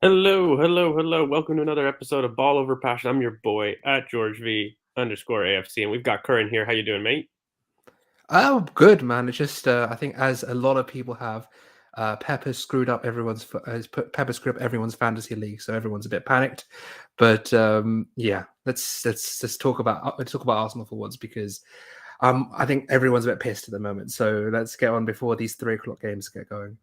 Hello, hello, hello. Welcome to another episode of Ball Over Passion. I'm your boy at George V underscore AFC, and we've got Curran here. How you doing, mate? Oh, good man. It's just I think as a lot of people have, Pep has screwed up Pep has screwed up everyone's fantasy league, so everyone's a bit panicked. But yeah, let's talk about Arsenal for once because I think everyone's a bit pissed at the moment. So let's get on before these 3 o'clock games get going.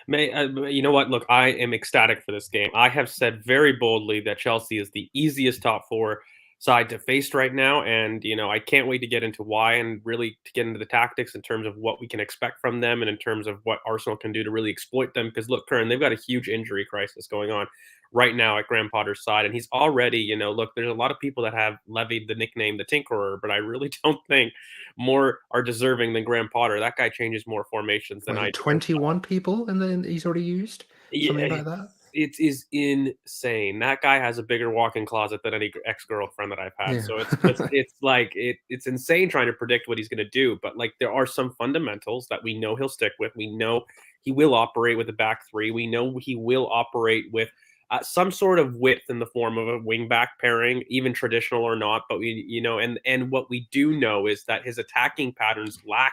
You know what? Look, I am ecstatic for this game. I have said very boldly that Chelsea is the easiest top four side to face right now, and I can't wait to get into why and really to get into the tactics in terms of what we can expect from them and in terms of what Arsenal can do to really exploit them. Because look, Curran, they've got a huge injury crisis going on right now at Graham Potter's side, and he's already, look, there's a lot of people that have levied the nickname the Tinkerer, but I really don't think more are deserving than Graham Potter. That guy changes more formations than Was I it do. 21 people and then he's already used Yeah, something like that? it is insane. That guy has a bigger walk-in closet than any ex-girlfriend that I've had. Yeah. So it's insane trying to predict what he's going to do. But like there are some fundamentals that we know he'll stick with. We know he will operate with a back three. We know he will operate with some sort of width in the form of a wing back pairing, even traditional or not. But and what we do know is that his attacking patterns lack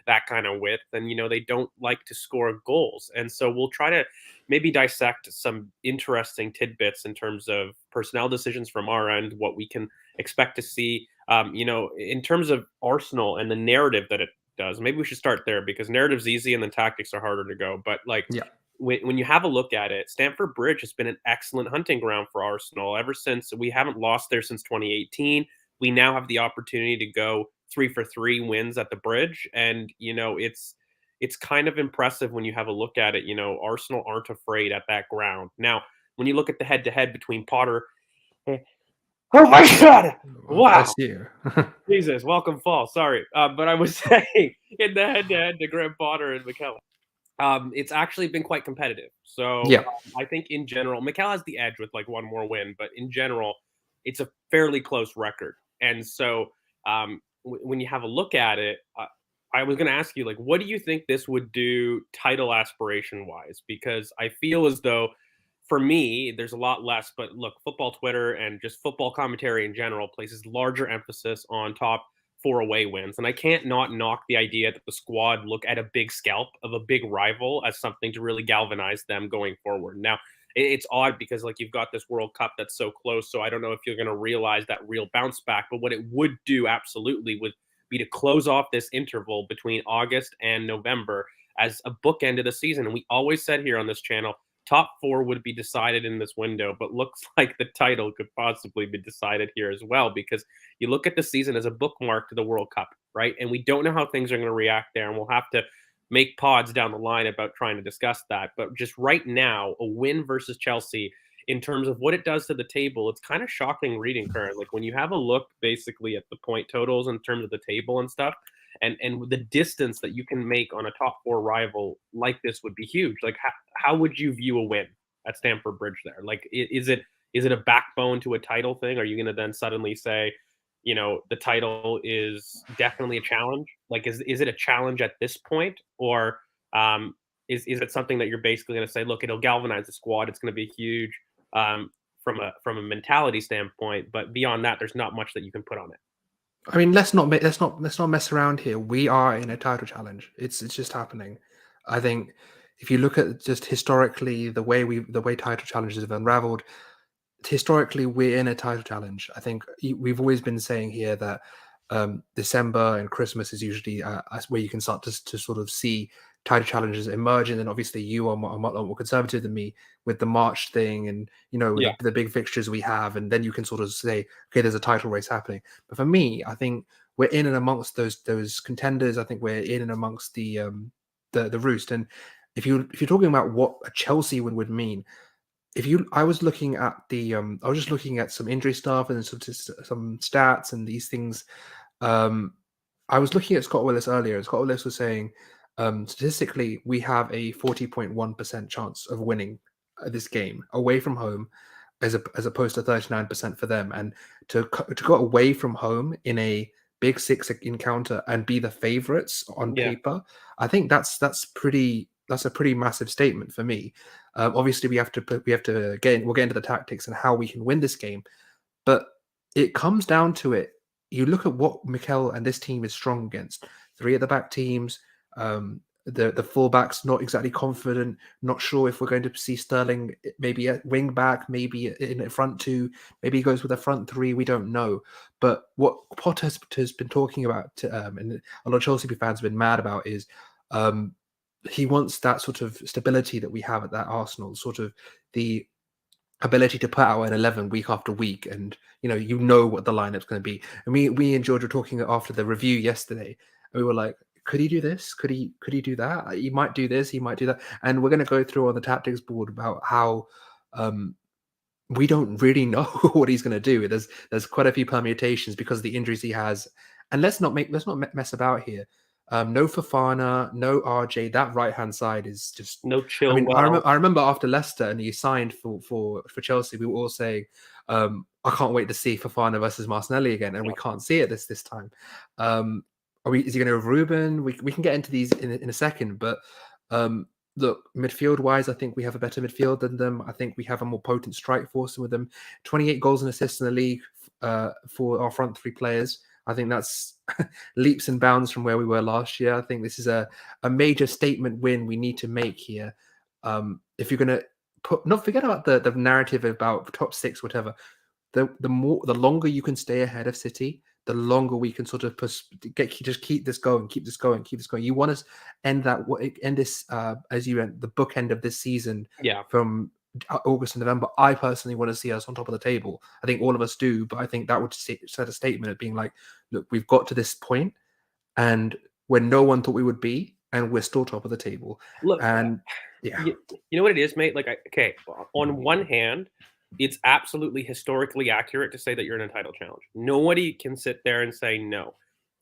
that kind of width, and they don't like to score goals. And so we'll try to maybe dissect some interesting tidbits in terms of personnel decisions from our end, what we can expect to see, in terms of Arsenal and the narrative that it does. Maybe we should start there because narrative's easy and then tactics are harder to go. But like Yeah. when you have a look at it, Stamford Bridge has been an excellent hunting ground for Arsenal ever since we haven't lost there since 2018. We now have the opportunity to go 3 for 3 wins at the bridge. And, it's kind of impressive when you have a look at it. Arsenal aren't afraid at that ground. Now, when you look at the head to head between Potter, oh my God, Well, wow, bless you. Jesus, welcome fall. Sorry, but I was saying in the head to head to Graham Potter and McKellen, it's actually been quite competitive. So Yeah. I think in general, Mikel has the edge with like one more win, but in general, it's a fairly close record. And so when you have a look at it, I was going to ask you, like, what do you think this would do title aspiration wise? Because I feel as though for me, there's a lot less, but look, football Twitter and just football commentary in general places larger emphasis on top four away wins. And I can't not knock the idea that the squad look at a big scalp of a big rival as something to really galvanize them going forward. Now, it's odd because like you've got this World Cup that's so close, so I don't know if you're going to realize that real bounce back. But what it would do absolutely would be to close off this interval between August and November as a bookend of the season. And we always said here on this channel, top four would be decided in this window, but looks like the title could possibly be decided here as well because you look at the season as a bookmark to the World Cup, right? And we don't know how things are going to react there, and we'll have to make pods down the line about trying to discuss that. But just right now, a win versus Chelsea in terms of what it does to the table, it's kind of shocking reading, Current. Like when you have a look basically at the point totals in terms of the table and stuff, and the distance that you can make on a top four rival like this would be huge. Like how would you view a win at Stamford Bridge there? Like is it a backbone to a title thing? Are you going to then suddenly say, the title is definitely a challenge? Like is it a challenge at this point, or is it something that you're basically going to say, look, it'll galvanize the squad, it's going to be huge from a mentality standpoint, but beyond that, there's not much that you can put on it. I mean, let's not mess around here. We are in a title challenge. It's just happening. I think if you look at just historically the way title challenges have unraveled, historically we're in a title challenge. I think we've always been saying here that December and Christmas is usually where you can start to sort of see title challenges emerge, and then obviously you are a lot more conservative than me with the March thing, and with Yeah. the big fixtures we have, and then you can sort of say, okay, there's a title race happening. But for me, I think we're in and amongst those contenders. I think we're in and amongst the roost. And if you're talking about what a Chelsea win would mean, if you I was looking at I was just looking at some injury stuff and some stats and these things. um I was looking at Scott Willis earlier, and Scott Willis was saying, statistically we have a 40.1% chance of winning this game away from home, as opposed to 39% for them. And to go away from home in a big six encounter and be the favorites on Yeah. paper, I think that's that's a pretty massive statement for me. Obviously, we'll get into the tactics and how we can win this game, but it comes down to it. You look at what Mikel and this team is strong against. Three at the back teams. The fullbacks not exactly confident. Not sure if we're going to see Sterling maybe at wing back, maybe in front two, maybe he goes with a front three. We don't know. But what Potter has been talking about, and a lot of Chelsea fans have been mad about, is he wants that sort of stability that we have at that Arsenal, sort of the ability to put out an 11 week after week, and you know what the lineup's going to be. And we and George were talking after the review yesterday, and we were like, could he do this? Could he do that? He might do this, he might do that. And we're going to go through on the tactics board about how we don't really know what he's going to do. There's quite a few permutations because of the injuries he has. And let's not mess about here. No Fofana, no RJ. That right hand side is just no chill. I mean, I remember after Leicester and he signed for Chelsea, we were all saying, I can't wait to see Fofana versus Martinelli again, and we can't see it this time. Is he going to have Ruben? We can get into these in a second, but look, midfield wise, I think we have a better midfield than them. I think we have a more potent strike force with them. 28 goals and assists in the league for our front three players. I think that's leaps and bounds from where we were last year. I think this is a major statement win we need to make here. If you're going to not forget about the narrative about top six, whatever. The longer you can stay ahead of City, the longer we can sort of just keep this going. You want to end this as you end the bookend of this season. Yeah. From August and November. I personally want to see us on top of the table. I think all of us do, but I think that would set a statement of being like, look, we've got to this point, and where no one thought we would be, and we're still top of the table. Look, and yeah, you know what it is, mate. Like, okay, on one hand, it's absolutely historically accurate to say that you're in a title challenge. Nobody can sit there and say no.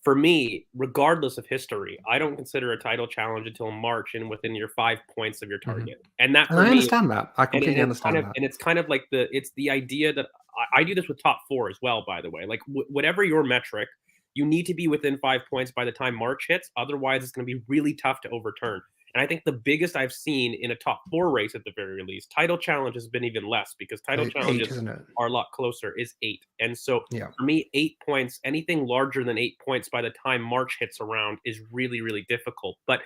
For me, regardless of history, I don't consider a title challenge until March and within your 5 points of your target. Mm-hmm. And that for I me, understand that. I completely understand that. And it's kind of like it's the idea that I do this with top four as well, by the way. Like whatever your metric, you need to be within 5 points by the time March hits. Otherwise, it's going to be really tough to overturn. And I think the biggest I've seen in a top four race at the very least, title challenge has been even less because title challenges are a lot closer, is 8. And so for me, 8 points, anything larger than 8 points by the time March hits around is really, really difficult. But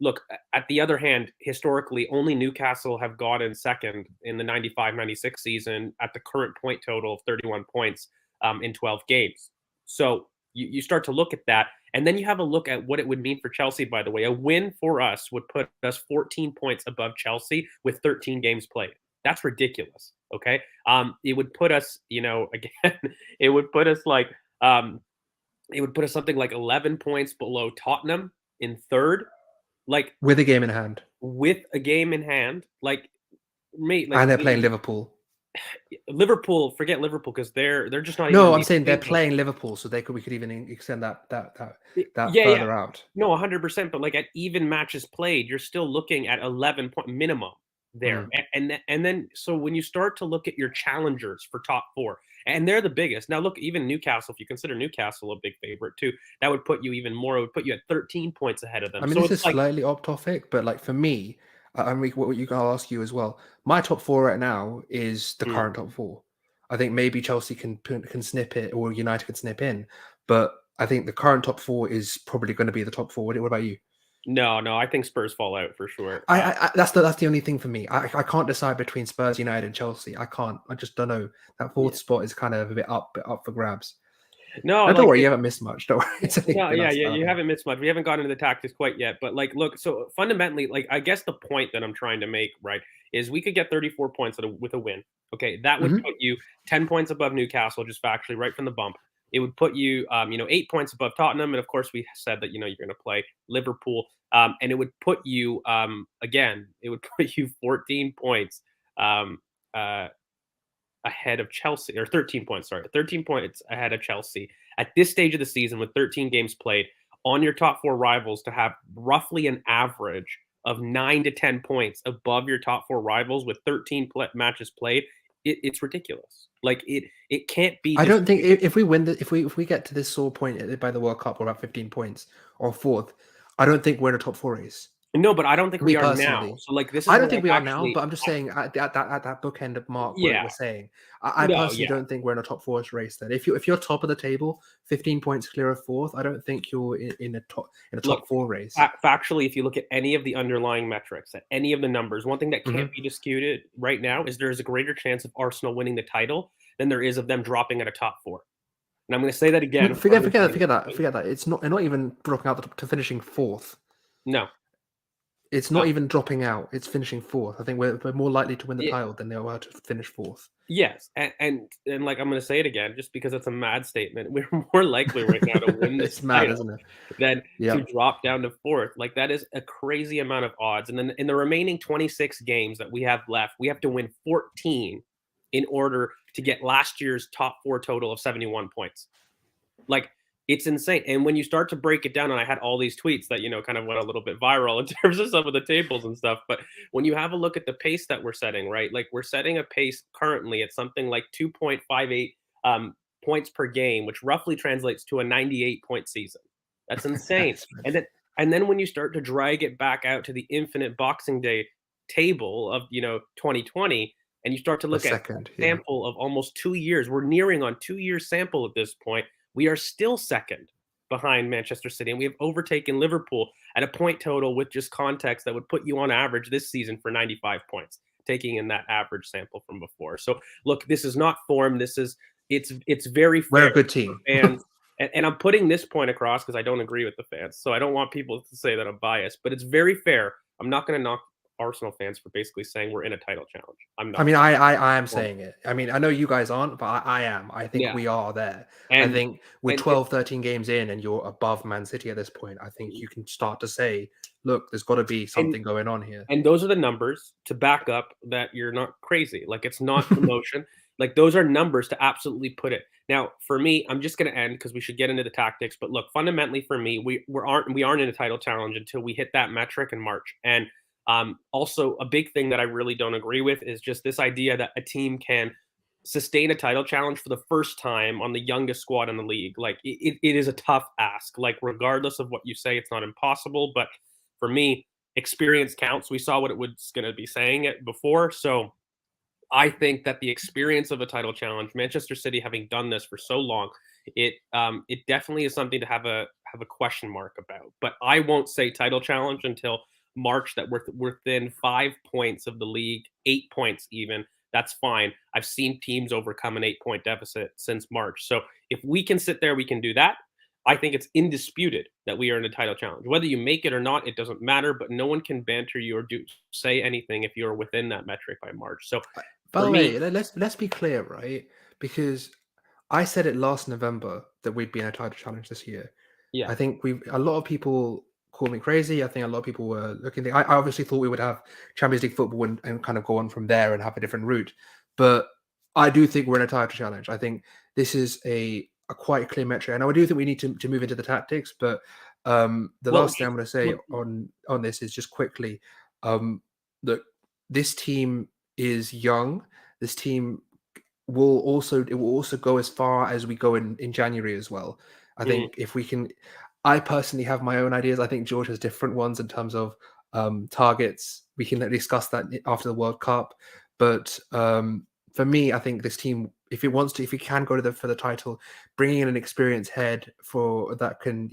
look, at the other hand, historically, only Newcastle have gotten second in the 95-96 season at the current point total of 31 points in 12 games. So you start to look at that. And then you have a look at what it would mean for Chelsea, by the way. A win for us would put us 14 points above Chelsea with 13 games played. That's ridiculous, okay? It would put us, again, it would put us something like 11 points below Tottenham in third. Like with a game in hand. Like, mate. And they're playing Liverpool. Liverpool, forget Liverpool because they're just not. No, I'm saying they're playing Liverpool, so we could even extend that further out. No, 100%. But like at even matches played, you're still looking at 11 point minimum there, and then so when you start to look at your challengers for top four, and they're the biggest. Now look, even Newcastle, if you consider Newcastle a big favorite too, that would put you even more. It would put you at 13 points ahead of them. I mean, this is slightly off topic, but like for me. What you can ask you as well. My top four right now is the current top four. I think maybe Chelsea can snip it, or United can snip in, but I think the current top four is probably going to be the top four. What about you? No, I think Spurs fall out for sure. That's the only thing for me. I can't decide between Spurs, United, and Chelsea. I can't. I just don't know. That fourth spot is kind of a bit up for grabs. No, don't worry, you haven't missed much. Don't worry. You haven't missed much. We haven't gotten into the tactics quite yet, but like, look. So fundamentally, like, I guess the point that I'm trying to make, right, is we could get 34 points with a win. Okay, that would put you 10 points above Newcastle, just factually, right from the bump. It would put you, 8 points above Tottenham, and of course, we said that you're going to play Liverpool, and it would put you, it would put you 14 points. Ahead of Chelsea, or 13 points, 13 points ahead of Chelsea at this stage of the season with 13 games played on your top four rivals to have roughly an average of 9 to 10 points above your top four rivals with 13 matches played. It's ridiculous. Like it can't be. I don't think if we win if we get to this sore point by the World Cup, or about 15 points or fourth, I don't think we're in a top four race. No, but I don't think Me we are now. personally. So, like, this is I don't what think we I are now, actually but I'm just saying at that bookend of mark yeah. we're saying. I No, personally yeah. don't think we're in a top four race then. If you're top of the table, 15 points clear of fourth, I don't think you're in a Look, top four race. factually, if you look at any of the underlying metrics, at any of the numbers, one thing that can't Mhm. be disputed right now is there's a greater chance of Arsenal winning the title than there is of them dropping at a top 4. And I'm gonna say that again for everybody listening. Forget that. They're not even dropping out to finishing fourth. No, It's not no. even dropping out. It's finishing fourth. I think we're more likely to win the Yeah, title than they are to finish fourth. yes, and, like, I'm gonna say it again just because it's a mad statement. We're more likely right now to win this It's mad, title isn't it? than to Yeah. drop down to 4th. Like, that is a crazy amount of odds, and then in the remaining 26 games that we have left, we have to win 14 in order to get last year's top 4 total of 71 points. Like, it's insane. And when you start to break it down, and I had all these tweets that, kind of went a little bit viral in terms of some of the tables and stuff. But when you have a look at the pace that we're setting, right? Like, we're setting a pace currently at something like 2.58 points per game, which roughly translates to a 98-point season. That's insane. That's And then when you start to drag it back out to the infinite Boxing Day table of 2020, and you start to a look at second. a Yeah. sample of almost 2 years, we're nearing on 2 years sample at this point. We are still second behind Manchester City, and we have overtaken Liverpool at a point total with just context that would put you on average this season for 95 points, taking in that average sample from before. So look, this is not form. It's very We're fair a good for team. fans. And I'm putting this point across because I don't agree with the fans. So I don't want people to say that I'm biased, but it's very fair. I'm not going to knock Arsenal fans for basically saying we're in a title challenge. I'm I not. mean, I am Um, saying it. I mean, I know you guys aren't, but I am. I think yeah. we are there. I And think we're and it, 12, 13 games in and you're above Man City at this point. I think you can start to say, look, there's got to be and something going on here. And those are the numbers to back up that you're not crazy. Like, it's not emotion. Like, those are numbers to absolutely put it. Now, for me, I'm just going to end because we should get into the tactics. But look, fundamentally for me, we aren't in a title challenge until we hit that metric in March. And also, a big thing that I really don't agree with is just this idea that a team can sustain a title challenge for the first time on the youngest squad in the league. Like, it is a tough ask. Like, regardless of what you say, it's not impossible. But for me, experience counts. We saw what it was going to be saying it before. So I think that the experience of a title challenge, Manchester City having done this for so long, it definitely is something to have a question mark about. But I won't say title challenge until March. That we're within 5 points of the league, 8 points even. That's fine. I've seen teams overcome an 8 point deficit since March. So if we can sit there, we can do that. I think it's indisputed that we are in a title challenge. Whether you make it or not, it doesn't matter. But no one can banter you or say anything if you're within that metric by March. So By for the me, way, let's be clear, right? Because I said it last November that we'd be in a title challenge this year. yeah, I think we a lot of people called me crazy. I think a lot of people were looking. I obviously thought we would have Champions League football and kind of go on from there and have a different route. But I do think we're in a title challenge. I think this is a quite clear metric, and I do think we need to move into the tactics. But the well, last thing I'm going to say look, on this is just quickly that this team is young. This team will also go as far as we go in January as well. I mhm. think if we can, I personally have my own ideas. I think George has different ones in terms of targets. We can discuss that after the World Cup. But for me, I think this team, if it wants to, if it can go to for the title, bringing in an experienced head for that can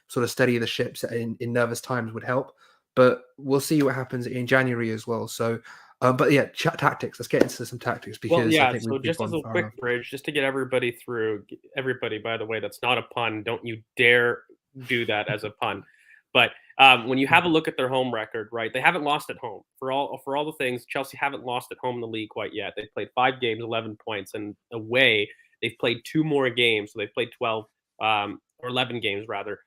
sort of steady the ships in nervous times would help. But we'll see what happens in January as well. So but yeah, tactics. Let's get into some tactics Well, because I yeah. think So we've just as gone a far enough. quick bridge, just to get everybody through, everybody, by the way, that's not a pun. Don't you dare do that as a pun. But when you have a look at their home record, right? They haven't lost at home for all the things. Chelsea haven't lost at home in the league quite yet. They've played 5 games, 11 points, and away they've played 2 more games. So they've played 12 or 11 games rather.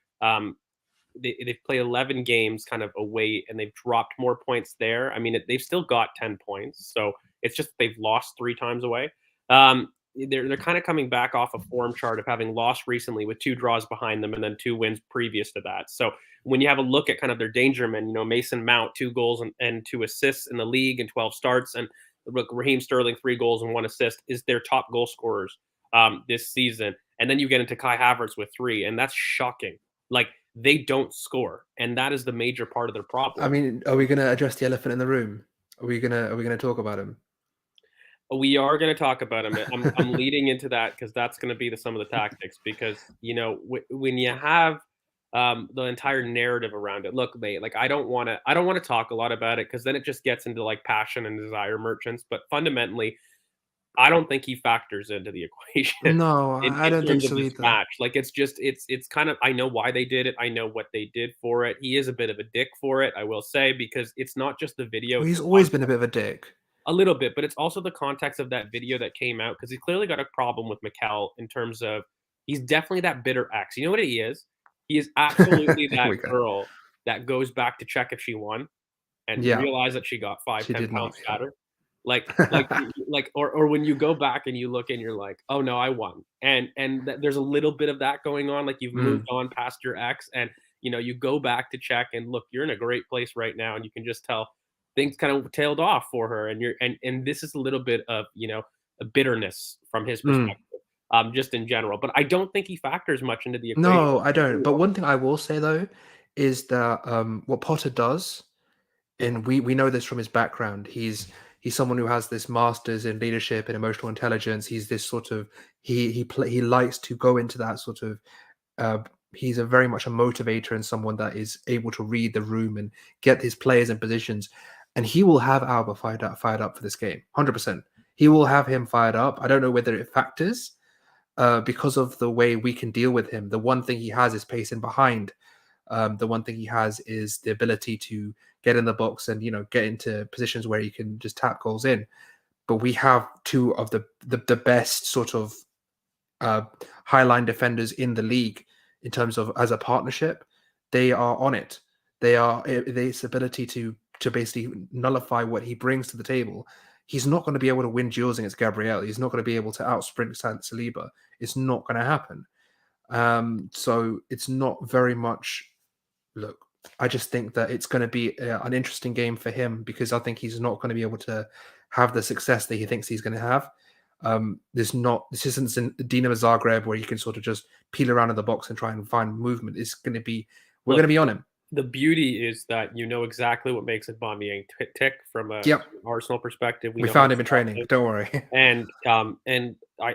They've played 11 games kind of away and they've dropped more points there. I mean, they've still got 10 points. So it's just they've lost 3 times away. They're kind of coming back off a form chart of having lost recently with 2 draws behind them and then 2 wins previous to that. So when you have a look at kind of their danger men, Mason Mount, 2 goals and 2 assists in the league and 12 starts, and look, Raheem Sterling, 3 goals and 1 assist, is their top goal scorers this season. And then you get into Kai Havertz with 3, and that's shocking. Like, they don't score, and that is the major part of their I problem. mean, are we gonna address the elephant in the room? Are we gonna talk about him? We are going to talk about him. I'm leading into that because that's going to be some of the tactics. Because when you have the entire narrative around it, look, mate, like I don't want to talk a lot about it because then it just gets into like passion and desire merchants. But fundamentally, I don't think he factors into the equation No, I in don't think terms of so this either. match. Like it's kind of I know why they did it. I know what they did for it. He is a bit of a dick for it, I will say, because it's not just the video, Well, it's he's the always been a bit of a dick. a little bit, but it's also the context of that video that came out because he clearly got a problem with Mikkel in terms of he's definitely that bitter ex. You know what he is? He is absolutely Here that we go. girl that goes back to check if she won and Yeah, realize that she got 5, she 10 did not. pounds fatter. Or when you go back and you look and you're like, "Oh, no, I won." There's a little bit of that going on, like, you've moved Mm, on past your ex and, you go back to check and look, you're in a great place right now, and you can just tell things kind of tailed off for her, and you're and this is a little bit of, a bitterness from his mm. perspective, just in general, but I don't think he factors much into the equation. No, I don't. But one thing I will say though is that what Potter does, and we know this from his background. He's someone who has this master's in leadership and emotional intelligence. He's this sort of he likes to go into that sort of uh, he's a very much a motivator and someone that is able to read the room and get his players in positions. And he will have Alba fired up for this game, 100%. He will have him fired up. I don't know whether it factors because of the way we can deal with him. The one thing he has is pacing behind. The one thing he has is the ability to get in the box and get into positions where he can just tap goals in. But we have two of the best sort of uh, highline defenders in the league in terms of as a partnership. They are on it. They are this ability to basically nullify what he brings to the table. He's not going to be able to win duels against Gabriel. He's not going to be able to outsprint Saliba. It's not going to happen. So it's not very much. Look, I just think that it's going to be an interesting game for him because I think he's not going to be able to have the success that he thinks he's going to have. This isn't Dinamo Zagreb where you can sort of just peel around in the box and try and find movement. It's going to be we're going Look, to be on him. the beauty is that you know exactly what makes Aubameyang tick from a Yep, Arsenal perspective. We we know how found him in training. explosive Don't worry.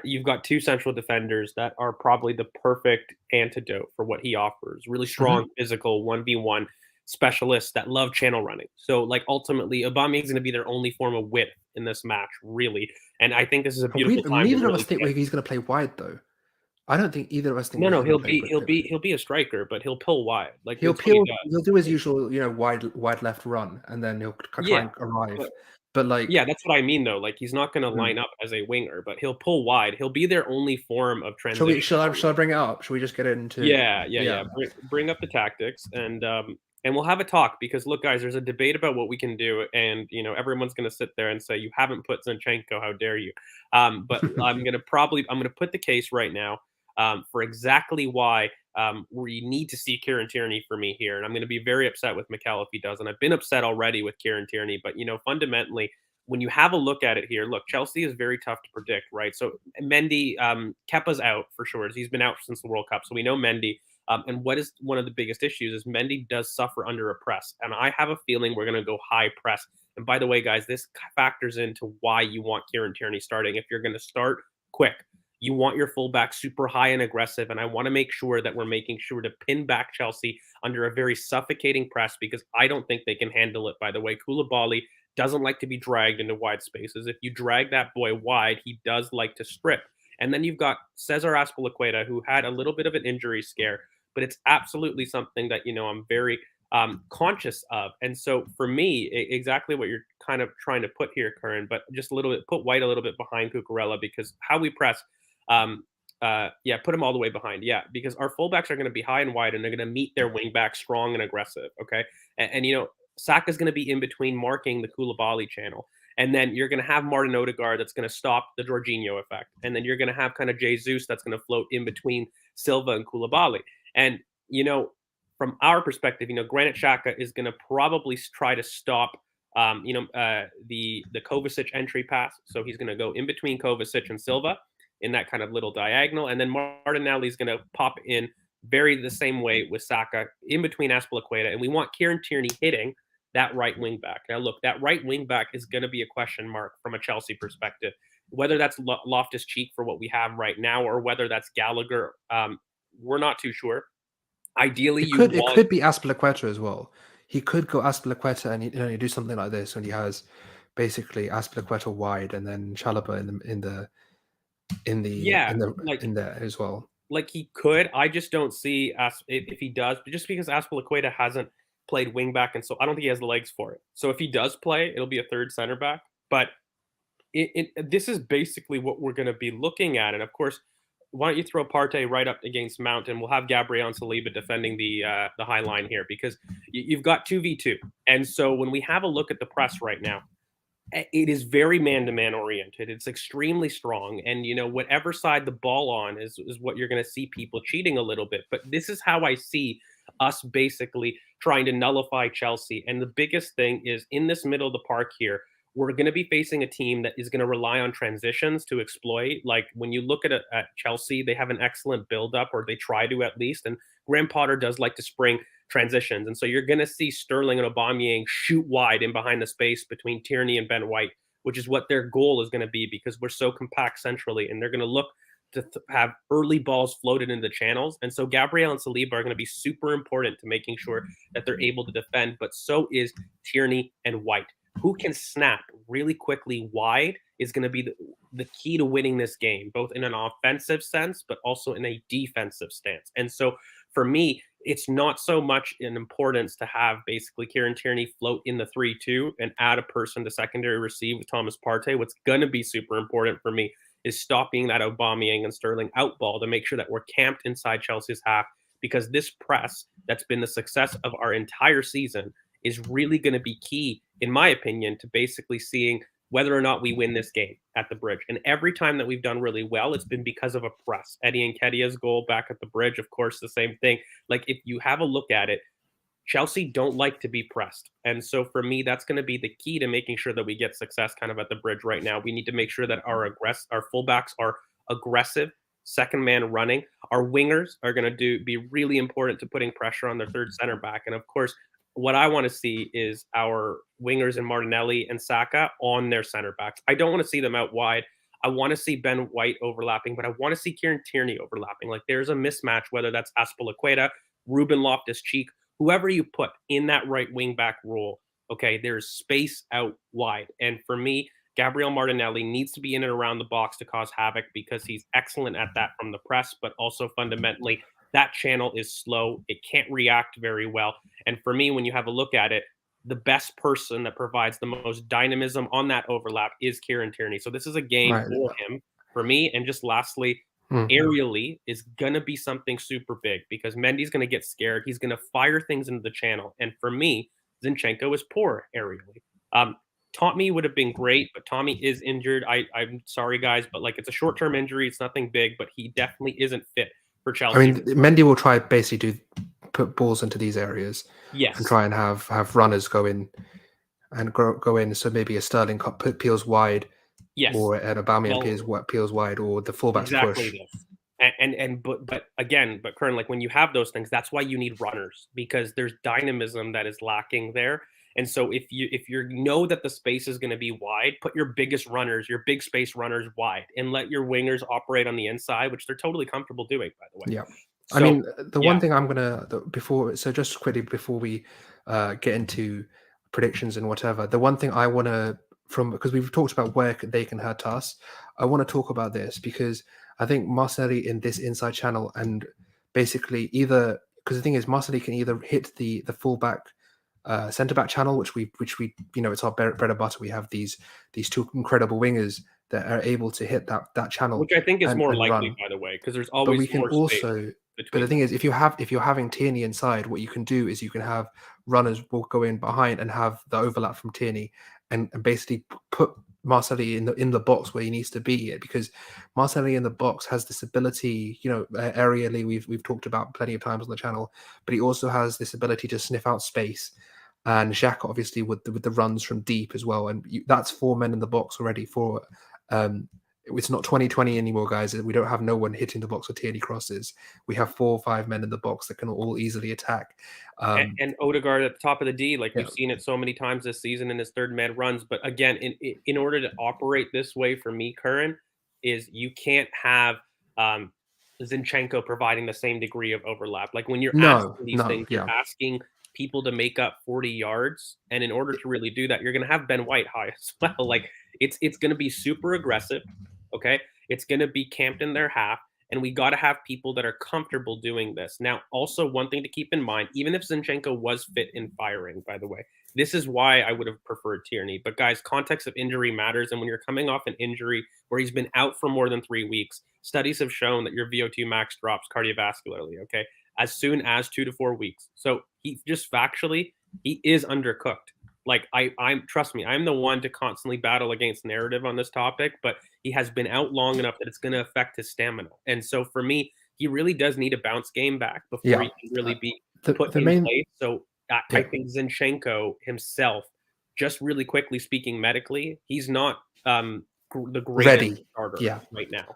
you've got two central defenders that are probably the perfect antidote for what he offers. Really Mhm. strong, physical, 1v1 specialists that love channel running. So, like, ultimately, Aubameyang's going to be their only form of width in this match, really. And I think this is a We beautiful time to neither of us really think get. he's going to play wide though. I don't think either of us think No, he's no, going to he'll play. be he'll be he'll be a striker, but he'll pull wide. Like He'll that's what he peel. does. He'll do his usual, wide left run, and then he'll try Yeah, and arrive. but But like, yeah, that's what I mean though. Like he's not going to mm. line up as a winger, but he'll pull wide. He'll be their only form of Shall we? transition. Shall I bring it up? Shall we just get into? Yeah, yeah, Yeah. yeah. Bring up the tactics and we'll have a talk because look, guys, there's a debate about what we can do, and everyone's going to sit there and say you haven't put Zinchenko, how dare you? But I'm gonna put the case right now for exactly why we need to see Kieran Tierney for me here, and I'm going to be very upset with Mikel if he doesn't. I've been upset already with Kieran Tierney, but fundamentally. When you have a look at it here, look, Chelsea is very tough to predict, right? So Mendy, Kepa's out for sure. He's been out since the World Cup, so we know Mendy. And what is one of the biggest issues is Mendy does suffer under a press, and I have a feeling we're going to go high press. And by the way, guys, this factors into why you want Kieran Tierney starting. If you're going to start quick, you want your fullback super high and aggressive, and I want to make sure that we're making sure to pin back Chelsea under a very suffocating press because I don't think they can handle it. By the way, Koulibaly doesn't like to be dragged into wide spaces. If you drag that boy wide, he does like to strip. And then you've got Cesar Azpilicueta, who had a little bit of an injury scare, but it's absolutely something that I'm very conscious of. And so for me, exactly what you're kind of trying to put here, Curran, but just a little bit, put White a little bit behind Cucurella because how we press. Um, yeah, put him all the way behind. Yeah, because our fullbacks are going to be high and wide, and they're going to meet their wing back strong and aggressive. Okay, and Saka's going to be in between marking the Koulibaly channel. And then you're going to have Martin Odegaard that's going to stop the Jorginho effect. And then you're going to have kind of Jesus that's going to float in between Silva and Koulibaly. And, from our perspective, Granit Xhaka is going to probably try to stop, the Kovacic entry pass. So he's going to go in between Kovacic and Silva in that kind of little diagonal. And then Martinelli is going to pop in very the same way with Saka in between Aspilicueta, and we want Kieran Tierney hitting that right wing back. Now, look, that right wing back is going to be a question mark from a Chelsea perspective. Whether that's Loftus Cheek for what we have right now, or whether that's Gallagher, we're not too sure. Ideally, It you could it want, could be Aspilicueta as well. He could go Aspilicueta and you do something like this when he has basically Aspilicueta wide and then Chalobah yeah, in there as well. like he could. I just don't see if he does, but just because Aspilicueta hasn't played wing back, and so I don't think he has the legs for it. So if he does play, it'll be a third center back. But this is basically what we're going to be looking at. And of course, why don't you throw Partey right up against Mount, and we'll have Gabriel and Saliba defending the high line here, because you've got 2v2. And so when we have a look at the press right now, it is very man-to-man oriented. It's extremely strong, and whatever side the ball on is what you're going to see people cheating a little bit. But this is how I see us basically trying to nullify Chelsea. And the biggest thing is in this middle of the park here, we're going to be facing a team that is going to rely on transitions to exploit. Like when you look at Chelsea, they have an excellent build-up, or they try to at least. And Graham Potter does like to spring transitions. And so you're going to see Sterling and Aubameyang shoot wide in behind the space between Tierney and Ben White, which is what their goal is going to be, because we're so compact centrally, and they're going to look to have early balls floated into the channels. And so Gabriel and Saliba are going to be super important to making sure that they're able to defend, but so is Tierney and White. Who can snap really quickly wide is going to be the key to winning this game, both in an offensive sense, but also in a defensive stance. And so for me, it's not so much an importance to have basically Kieran Tierney float in the 3-2 and add a person to secondary receive with Thomas Partey. What's going to be super important for me is stopping that Aubameyang and Sterling outball to make sure that we're camped inside Chelsea's half, because this press that's been the success of our entire season is really going to be key, in my opinion, to basically seeing whether or not we win this game at the Bridge. And every time that we've done really well, it's been because of a press. Eddie Nketiah's goal back at the Bridge, of course, the same thing. Like, if you have a look at it, Chelsea don't like to be pressed. And so for me, that's going to be the key to making sure that we get success kind of at the Bridge right now. We need to make sure that our fullbacks are aggressive, second man running. Our wingers are going to be really important to putting pressure on their third center back. And of course, what I want to see is our wingers and Martinelli and Saka on their center backs. I don't want to see them out wide. I want to see Ben White overlapping, but I want to see Kieran Tierney overlapping. Like, there's a mismatch, whether that's Aspilicueta, Ruben Loftus-Cheek, whoever you put in that right wing back role. Okay, there's space out wide. And for me, Gabriel Martinelli needs to be in and around the box to cause havoc, because he's excellent at that from the press, but also fundamentally that channel is slow. It can't react very well. And for me, when you have a look at it, the best person that provides the most dynamism on that overlap is Kieran Tierney. So this is a game Right. for him, for me. And just lastly, aerially is going to be something super big, because Mendy's going to get scared. He's going to fire things into the channel. And for me, Zinchenko is poor aerially. Tommy would have been great, but Tommy is injured. I'm sorry, guys, but like, it's a short-term injury. It's nothing big, but he definitely isn't fit for Chelsea. I mean, Mendy will try basically put balls into these areas, yes, and try and have runners go in and go in. So maybe a Sterling peels wide, yes, or an Aubameyang peels wide, or the fullbacks exactly push. this. But again, Kern, like, when you have those things, that's why you need runners, because there's dynamism that is lacking there. And so if you know that the space is going to be wide, put your biggest runners, your big space runners wide, and let your wingers operate on the inside, which they're totally comfortable doing, by the way. Yeah. So, I mean, the one thing I'm gonna just quickly before we get into predictions and whatever, the one thing I want to, because we've talked about where they can hurt us, I want to talk about this, because I think Martinelli in this inside channel, and basically either, because the thing is, Martinelli can either hit the fullback centre back channel, which we it's our bread and butter. We have these two incredible wingers that are able to hit that channel, which I think is more likely, run. by the way, because there's But always we can more also. But the thing is, if you're having Tierney inside, what you can do is you can have runners will go in behind and have the overlap from Tierney, and basically put Marcelli in the box where he needs to be, because Marcelli in the box has this ability, aerially we've talked about plenty of times on the channel, but he also has this ability to sniff out space. And Xhaka obviously with the runs from deep as well, and that's 4 men in the box already for It's not 2020 anymore, guys. We don't have no one hitting the box with Tierney crosses. We have 4 or 5 men in the box that can all easily attack. And Odegaard at the top of the D, like we've Yeah, seen it so many times this season in his third man runs. But again, in order to operate this way for me, Curran, is you can't have um, Zinchenko providing the same degree of overlap. Like when you're no, asking these no, things, you're yeah, asking people to make up 40 yards, and in order to really do that, you're going to have Ben White high as well. Like it's going to be super aggressive. Okay, it's going to be camped in their half. And we got to have people that are comfortable doing this. Now, also, one thing to keep in mind, even if Zinchenko was fit and firing, by the way, this is why I would have preferred Tierney. But, guys, context of injury matters. And when you're coming off an injury where he's been out for more than 3 weeks, studies have shown that your VO2 max drops cardiovascularly, okay, as soon as 2 to 4 weeks. So he just factually, he is undercooked. Like I'm trust me, I'm the one to constantly battle against narrative on this topic, but he has been out long enough that it's going to affect his stamina. And so for me, he really does need a bounce game back before yeah. he can really be put The in main, place. So I yeah, think Zinchenko himself, just really quickly speaking medically, he's not the greatest ready. starter Yeah, right now.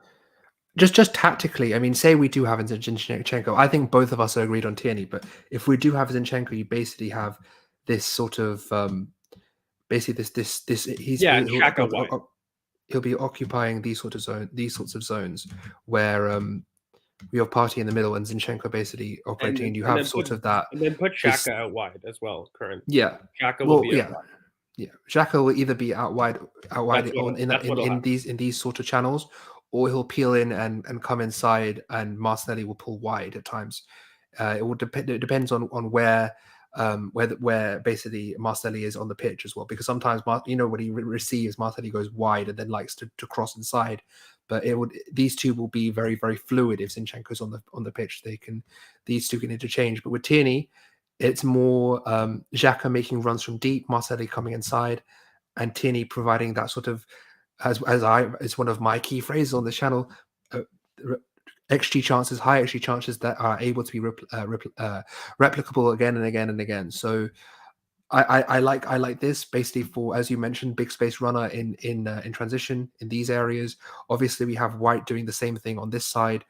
just tactically. I mean, say we do have Zinchenko. I think both of us are agreed on Tierney, but if we do have Zinchenko, you basically have this sort of basically this Yeah, and Shaka wide. he'll be occupying these sorts of zones where we have Party in the middle and Zinchenko basically operating, and you And have sort of that then put this Shaka out wide as well, current. yeah. Shaka will Well, be out yeah, wide. yeah. Xhaka will either be out wide on That's what'll happen. in these sort of channels, or he'll peel in and come inside, and Martinelli will pull wide at times. It will depend. It depends on where basically Martinelli is on the pitch as well. Because sometimes when he receives, Martinelli goes wide and then likes to cross inside. But these two will be very very fluid if Zinchenko's on the pitch. These two can interchange. But with Tierney, it's more Xhaka making runs from deep, Martinelli coming inside, and Tierney providing that sort of, as one of my key phrases on the channel, uh, XG chances, high XG chances that are able to be replicable again and again and again. So I like this basically for, as you mentioned, big space runner in transition in these areas. Obviously, we have White doing the same thing on this side,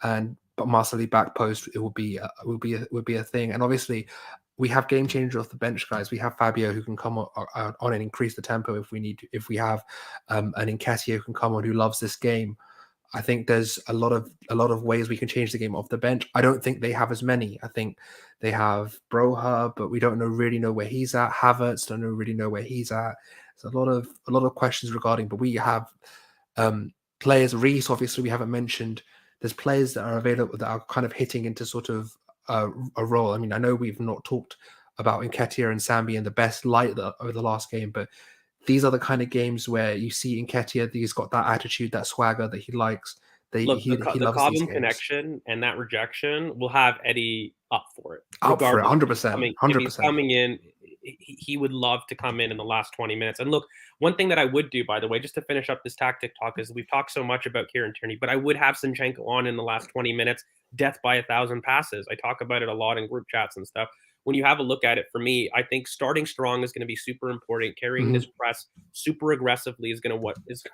but Marcelli back post, it will be a thing. And obviously, we have game changers off the bench, guys. We have Fabio who can come on and increase the tempo if we need to. If we have an Nketiah who can come on who loves this game. I think there's a lot of ways we can change the game off the bench. I don't think they have as many. I think they have Broha, but we don't really know where he's at. Havertz, really know where he's at. There's a lot of questions regarding, but we have players. Reese, obviously, we haven't mentioned. There's players that are available that are kind of hitting into sort of a role. I mean, I know we've not talked about Nketiah and Sambi in the best light over the last game, but these are the kind of games where you see Nketiah, he's got that attitude, that swagger that he likes. Look, He the loves these Cobham games. connection and that rejection will have Eddie up for it, Out for it, regardless. 100%, If he's 100%. coming in, he would love to come in the last 20 minutes. And look, one thing that I would do, by the way, just to finish up this tactic talk, is we've talked so much about Kieran Tierney, but I would have Zinchenko on in the last 20 minutes, death by 1,000 passes. I talk about it a lot in group chats and stuff. When you have a look at it, for me, I think starting strong is going to be super important. Carrying Mm-hmm. this press super aggressively is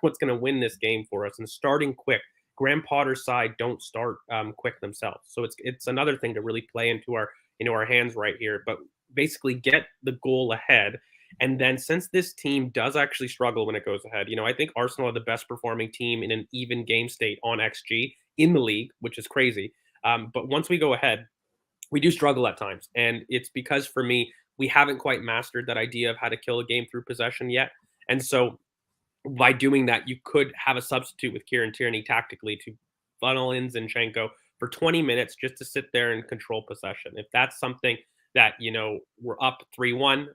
what's going to win this game for us. And starting quick. Graham Potter's side don't start quick themselves, so it's another thing to really play into our hands right here. But basically, get the goal ahead, and then since this team does actually struggle when it goes ahead, I think Arsenal are the best performing team in an even game state on XG in the league, which is crazy. But once we go ahead, we do struggle at times, and it's because for me we haven't quite mastered that idea of how to kill a game through possession yet, and so by doing that, you could have a substitute with Kieran Tierney tactically to funnel in Zinchenko for 20 minutes just to sit there and control possession. If that's something that, we're up 3-1,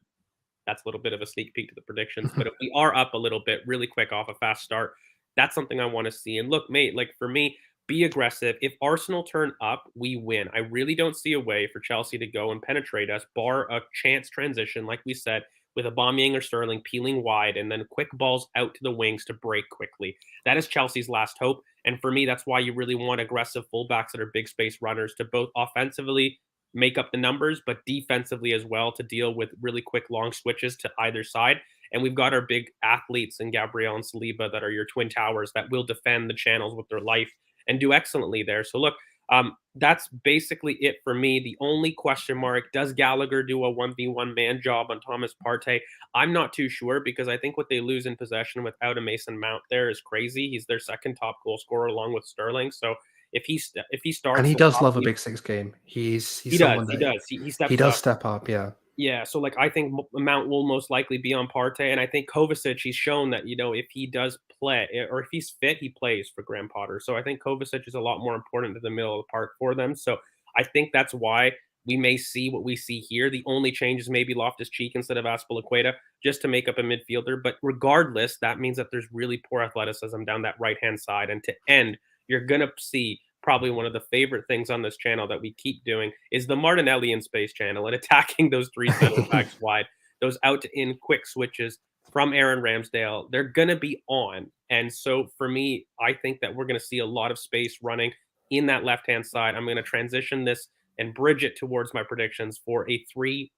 that's a little bit of a sneak peek to the predictions. But if we are up a little bit really quick off a fast start, that's something I want to see. And look, mate, like for me, be aggressive. If Arsenal turn up, we win. I really don't see a way for Chelsea to go and penetrate us, bar a chance transition, like we said, with Aubameyang or Sterling peeling wide and then quick balls out to the wings to break quickly. That is Chelsea's last hope. And for me, that's why you really want aggressive fullbacks that are big space runners to both offensively make up the numbers, but defensively as well to deal with really quick long switches to either side. And we've got our big athletes in Gabriel and Saliba that are your twin towers that will defend the channels with their life and do excellently there. So look, that's basically it for me. The only question mark, does Gallagher do a 1v1 man job on Thomas Partey? I'm not too sure because I think what they lose in possession without a Mason Mount there is crazy. He's their second top goal scorer along with Sterling. So if he And starts, he they'll does love a probably big six game. He's he does someone he that does he he steps does up. step up. Yeah. Yeah, so like I think Mount will most likely be on Partey, and I think Kovacic. He's shown that if he does play or if he's fit, he plays for Graham Potter. So I think Kovacic is a lot more important to the middle of the park for them. So I think that's why we may see what we see here. The only change is maybe Loftus Cheek instead of Aspilicueta, just to make up a midfielder. But regardless, that means that there's really poor athleticism down that right hand side, and to end, you're gonna see probably one of the favorite things on this channel that we keep doing is the Martinelli in space channel and attacking those three center backs wide, those out to in quick switches from Aaron Ramsdale. They're going to be on. And so for me, I think that we're going to see a lot of space running in that left hand side. I'm going to transition this and bridge it towards my predictions for a 3-1.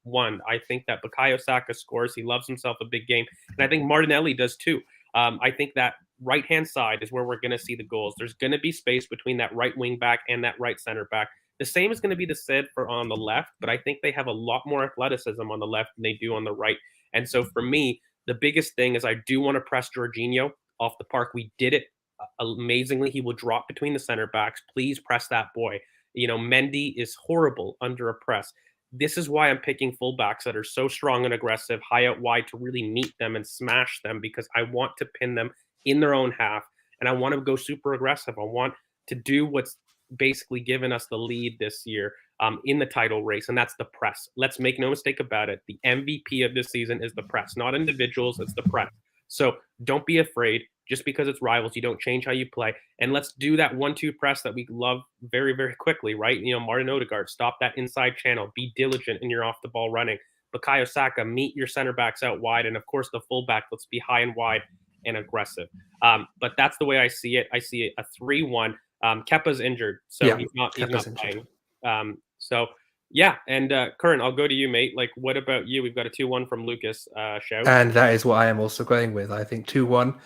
I think that Bukayo Saka scores. He loves himself a big game. And I think Martinelli does too. I think that right hand side is where we're going to see the goals. There's going to be space between that right wing back and that right center back. The same is going to be the said for on the left, but I think they have a lot more athleticism on the left than they do on the right. And so for me, the biggest thing is I do want to press Jorginho off the park. We did it amazingly. He will drop between the center backs. Please press that boy. Mendy is horrible under a press. This is why I'm picking fullbacks that are so strong and aggressive, high out wide to really meet them and smash them because I want to pin them in their own half and I want to go super aggressive. I want to do what's basically given us the lead this year in the title race, and that's the press. Let's make no mistake about it. The MVP of this season is the press, not individuals. It's the press. So don't be afraid. Just because it's rivals, you don't change how you play. And let's do that 1-2 press that we love very, very quickly, right? Martin Odegaard, stop that inside channel. Be diligent in your off-the-ball running. Bukayo Saka, meet your center backs out wide. And, of course, the fullback, let's be high and wide and aggressive. But that's the way I see it. I see it a 3-1. Kepa's injured, so Yeah, he's not injured. playing. So yeah, and Curran, I'll go to you, mate. Like, what about you? We've got a 2-1 from Lucas. Shout. And that is what I am also going with. I think 2-1.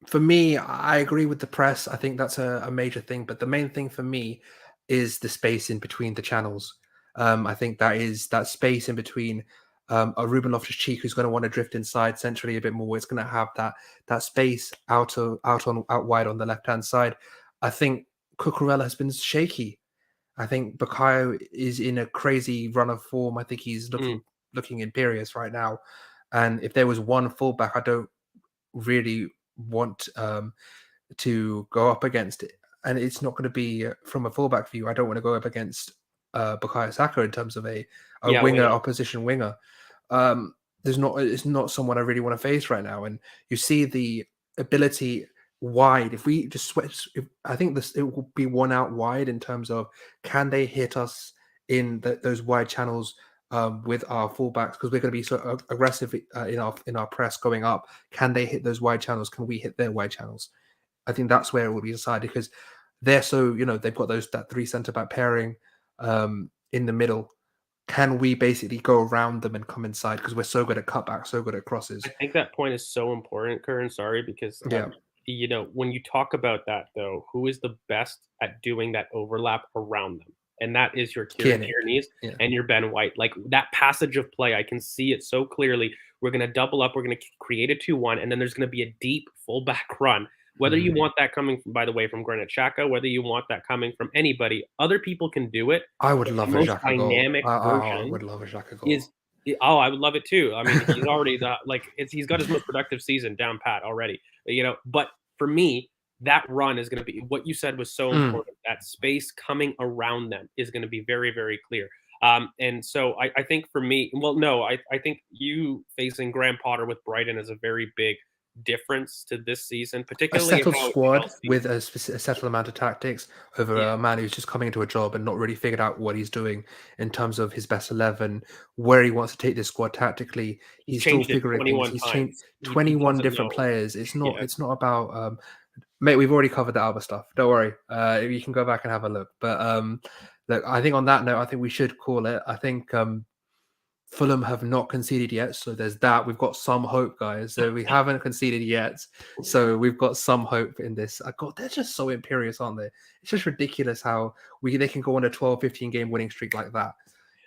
For me, I agree with the press. I think that's a major thing. But the main thing for me is the space in between the channels. I think that is that space in between a Ruben Loftus-Cheek who's going to want to drift inside centrally a bit more. It's going to have that space out wide on the left hand side. I think Cucurella has been shaky. I think Bukayo is in a crazy run of form. I think he's looking imperious right now. And if there was one fullback, I don't really want to go up against it. And it's not going to be from a fullback view. I don't want to go up against Bukayo Saka in terms of a winger, opposition winger. It's not someone I really want to face right now. And you see the ability wide. If we just switch, I think it will be one out wide in terms of can they hit us in those wide channels with our fullbacks because we're going to be so aggressive in our press going up. Can they hit those wide channels? Can we hit their wide channels? I think that's where it will be decided because they're so they've got that three centre back pairing in the middle. Can we basically go around them and come inside because we're so good at cutbacks, so good at crosses? I think that point is so important, Curran. Sorry, because when you talk about that though, who is the best at doing that overlap around them? And that is your Kieran Tierney's and your Ben White. Like that passage of play, I can see it so clearly. We're going to double up. We're going to create a 2-1, and then there's going to be a deep fullback run. Whether you want that coming, by the way, from Granit Xhaka, whether you want that coming from anybody, other people can do it. I would love a Xhaka dynamic goal. version I would love a Xhaka goal. I would love it too. I mean, he's already he's got his most productive season down pat already. But for me, that run is going to be what you said was so important. That space coming around them is going to be very, very clear. And so I think for me, I think you facing Graham Potter with Brighton is a very big difference to this season, particularly a settled squad with a settled amount of tactics over a man who's just coming into a job and not really figured out what he's doing in terms of his best 11, where he wants to take this squad tactically. He's still figuring things. He's changed 21 different players. It's not about mate, we've already covered the other stuff. Don't worry. You can go back and have a look. But look, I think on that note, I think we should call it. I think Fulham have not conceded yet, so there's that. We've got some hope, guys. So we haven't conceded yet, so we've got some hope in this. I God, they're just so imperious, aren't they? It's just ridiculous how they can go on a 12, 15 game winning streak like that.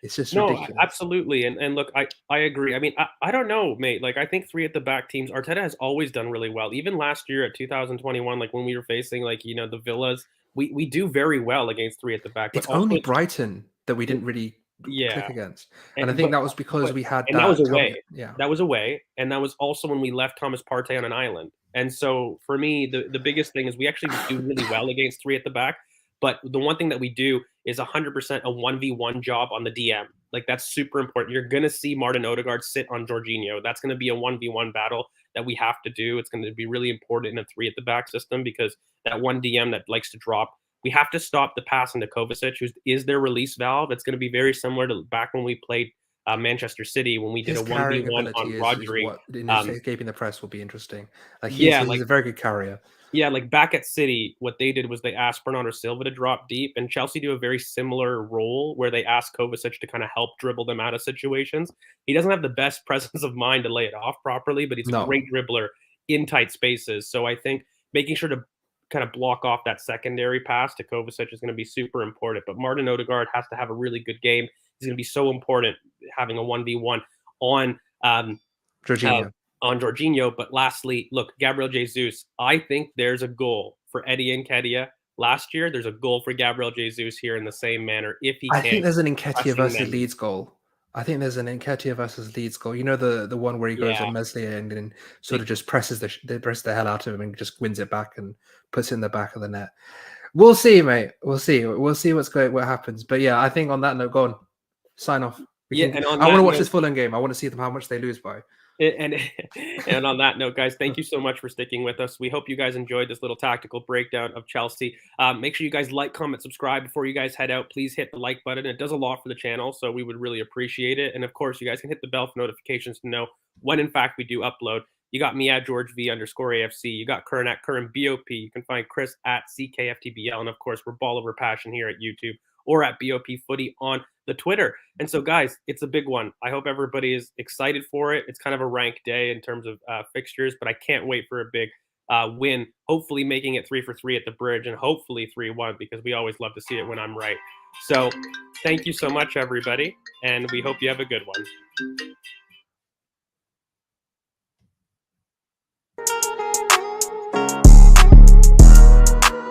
It's just No, ridiculous. absolutely. And look, I agree. I mean, I don't know, mate. Like I think three at the back teams, Arteta has always done really well. Even last year at 2021, like when we were facing like, the Villas, we do very well against three at the back, but It's also only it's Brighton that we didn't really yeah. click against, and I And think that was because but we had and that was that caveat. away. Yeah, That was away, and that was also when we left Thomas Partey on an island. And so for me, the biggest thing is we actually do really well against three at the back. But the one thing that we do is 100% a 1v1 job on the DM. Like that's super important. You're gonna see Martin Odegaard sit on Jorginho. That's gonna be a 1v1 battle that we have to do. It's gonna be really important in a three at the back system because that one DM that likes to drop, we have to stop the pass into Kovacic, who is their release valve. It's going to be very similar to back when we played Manchester City when we did his a carrying 1v1 ability on is Rodri. what in his Um, escaping the press will be interesting. Like yeah, he's a very good carrier. yeah, like back at City, what they did was they asked Bernardo Silva to drop deep, and Chelsea do a very similar role where they ask Kovacic to kind of help dribble them out of situations. He doesn't have the best presence of mind to lay it off properly, but he's a No, great dribbler in tight spaces. So I think making sure to kind of block off that secondary pass to Kovacic is going to be super important. But Martin Odegaard has to have a really good game. He's going to be so important having a 1v1 on uh, Jorginho. on Jorginho. But lastly, look, Gabriel Jesus, I think there's a goal for Eddie Nketiah. Last year, there's a goal for Gabriel Jesus here in the same manner if he I can. think there's an Nketiah Pressing versus them. Leeds goal. I think there's an Nketiah versus Leeds goal. You know the one where he goes Yeah. on Meslier and then sort of just presses the hell out of him and just wins it back and puts it in the back of the net. We'll see, mate. We'll see. We'll see what happens. But yeah, I think on that note, go on, sign off. We Yeah. can. And on I want that to watch note, this Fulham game. I want to see them how much they lose by. and and on that note, guys, thank you so much for sticking with us. We hope you guys enjoyed this little tactical breakdown of Chelsea. Make sure you guys like, comment, subscribe before you guys head out. Please hit the like button. It does a lot for the channel, so we would really appreciate it. And of course, you guys can hit the bell for notifications to know when, in fact, we do upload. You got me at George V_AFC. You got Curran at Curran BOP. You can find Chris at CKFTBL. And of course, we're Ball Over Passion here at YouTube or at BOP Footy on the Twitter. And so, guys, it's a big one. I hope everybody is excited for it. It's kind of a rank day in terms of fixtures, but I can't wait for a big win. Hopefully making it 3-for-3 at the bridge and hopefully 3-1 because we always love to see it when I'm right. So thank you so much, everybody. And we hope you have a good one.